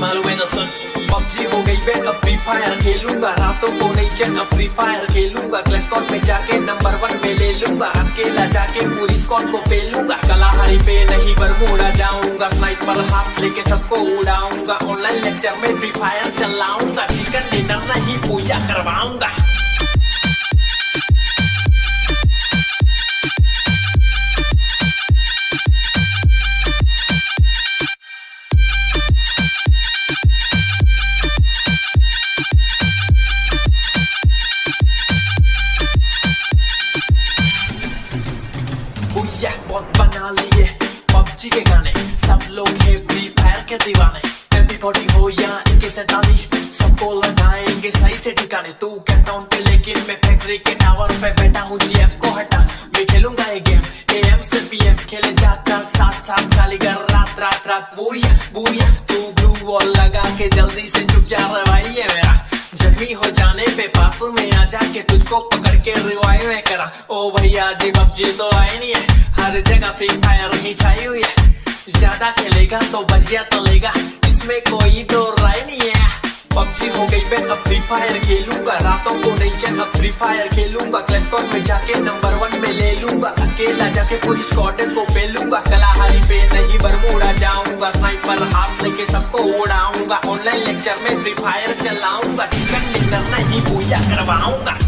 मालूम है ना सुन, पबजी हो गई बे अब फ्री फायर खेलूंगा, रातों को नहीं चैन अब फ्री फायर खेलूंगा, क्लैश स्क्वाड पे जाके नंबर 1 पे ले लूंगा, अकेला जाके पूरी स्क्वाड को पेलूंगा, कलाहारी पे नहीं बरमूडा जाऊंगा, स्नाइपर हाथ लेके सबको उड़ाऊंगा, ऑनलाइन लेक्चर में फ्री फायर चलाऊंगा, चिकन डिनर नहीं पूजा करवाऊंगा। बहुत बना लिए पबजी के गाने, सब लोग है फ्री फायर के दीवाने, MP40 हो या AK-47 सबको लगाएंगे सही से ठिकाने, तू कैपटाउन पे लेकिन मैं फैक्ट्री के टावर पे बैठा हूँ, GF को हटा मैं खेलूंगा ये गेम, AM से PM खेले जाता साथ साथ खाली कर रात रात रात, बुया बुया तू ब्लू वॉल लगा के जल्दी से चुप जा रे भाई ये मेरा, जख्मी हो जाने पे पास में आ जाके तुझको पकड़ के रिवाइव में करा, ओ भैया जी पबजी तो आई नहीं है, हर जगह फ्री फायर ही छाई हुई है, ज्यादा खेलेगा तो बजिया तलेगा, इसमें कोई तो राय नहीं है। पबजी हो गई बे अब फ्री फायर खेलूंगा, रातों को नहीं चैन अब फ्री फायर खेलूंगा, क्लैश स्क्वाड में जाके नंबर 1 में ले लूंगा, अकेला जाके पूरी स्क्वाड को पेलूंगा, कलाहारी पे नहीं बरमूडा जाऊंगा, स्नाइपर हाथ लेके सबको उड़ाऊंगा, ऑनलाइन लेक्चर में फ्री फायर चलाऊंगा, चिकन डिनर नहीं पूजा करवाऊंगा।